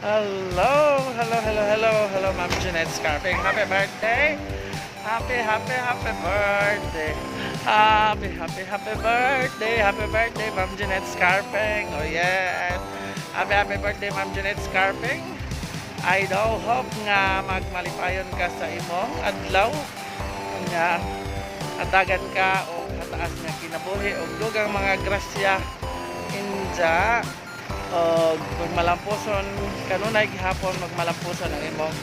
Hello, hello, hello, hello, hello, Ma'am Jenette Scharping. Happy birthday. Happy birthday. Happy birthday. Happy birthday, Ma'am Jenette Scharping. Oh yes. Happy birthday, Ma'am Jenette Scharping. I do hope nga magmalipayon ka sa imong adlaw nga hatagan ka o hataas nga kinabuhi o dugang mga grasya inja o magmalampuson kanunay gihapon magmalampuson ang imong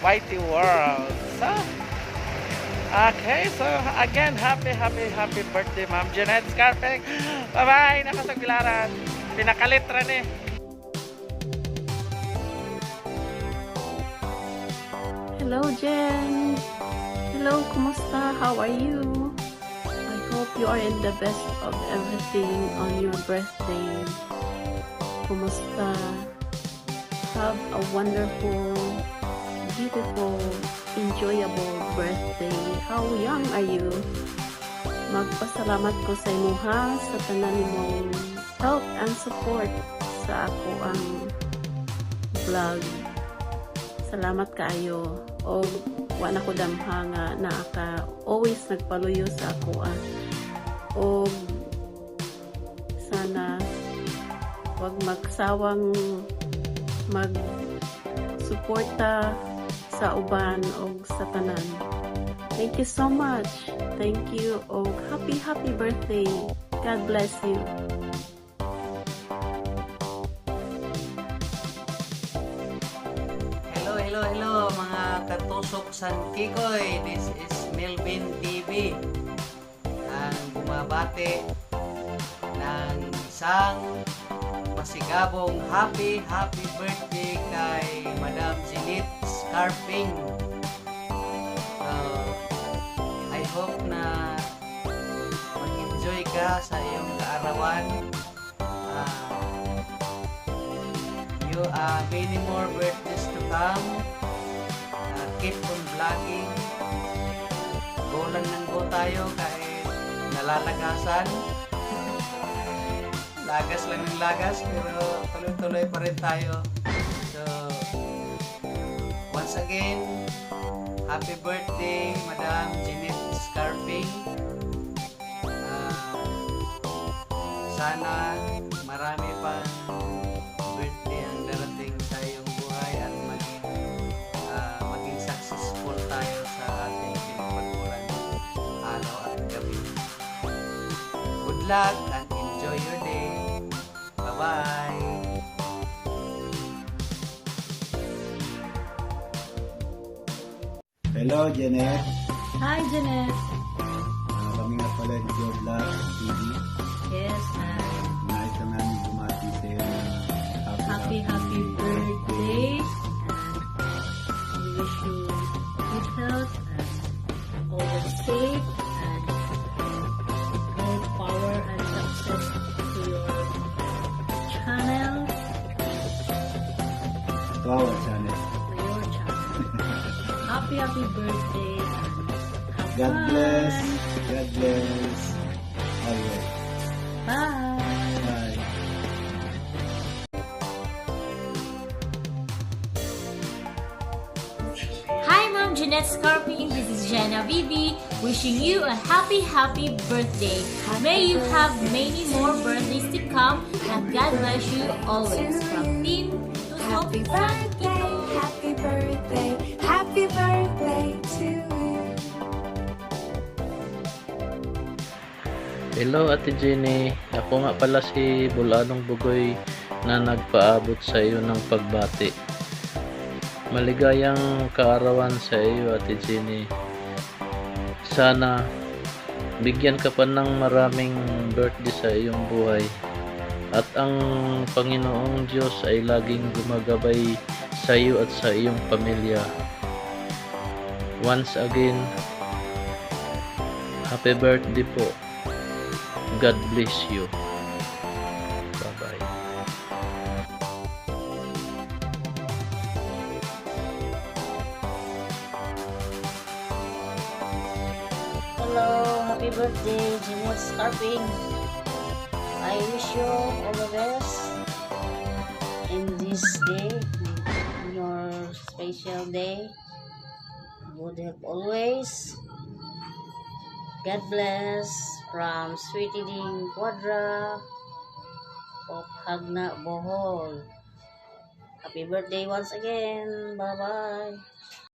whitey world. So okay, so again happy birthday Ma'am Jenette Scharping. Bye bye, nakasagbilaran pinakalitra ni. Hello Jen. Hello, kumusta? How are you? I hope you are in the best of everything on your birthday. Kumusta? Have a wonderful, beautiful, enjoyable birthday. How young are you? Magpasalamat ko sa imuha sa tanan nimong help and support sa ako ang vlog. Salamat kaayo. O wala ko damha nga naaka always nagpaluyo sa ako o sana wag magsawang mag-suporta sa uban o sa tanan. Thank you so much. Thank you o happy birthday. God bless you. Hello mga katusok Sangkikoy. This is Melvin TV ang bumabati ng isang masigabong happy birthday kay Madam Jenette Scharping. I hope na mag-enjoy ka sa iyong kaarawan. You many more birthdays to come. Keep on vlogging. Go lang ng go tayo kahit nalalagasan. Lagas lang ng lagas pero tuloy-tuloy pa rin tayo. So once again, happy birthday Madam Jenette Scharping. Sana marami pang birthday ang darating sa iyong buhay at maging successful tayo sa ating pinagpaguran araw at gabi. Good luck and enjoy your day. Bye-bye! Hello, Jenette. Hi Jenette. Kami nga pala ni Joe Vlog TV. Yes, Nais ka namin bumati sa iyo na happy birthday, and we wish you good health and always safe and more power and success to your channel, to our channel. Happy birthday and have God fun. bless. God bless. Always. Bye. Bye. Hi Ma'am Jenette Scharping, this is Jenna Vivi, wishing you a happy birthday. May you have many more birthdays to come and God bless you always. From Team Tusok Sangkikoy. Happy birthday to you. Hello Ate Jenny, ako nga pala si Bulanong Bugoy na nagpaabot sa iyo ng pagbati. Maligayang kaarawan sa iyo Ate Jenny. Sana bigyan ka pa ng maraming birthday sa iyong buhay at ang Panginoong Diyos ay laging gumagabay sa iyo at sa iyong pamilya. Once again, happy birthday po. God bless you. Bye-bye. Hello, happy birthday, Jenette Scharping. I wish you all the best this day, on your special day. Good health always. God bless from Sweetie Ding Quadra of Hagna, Bohol. Happy birthday once again. Bye-bye.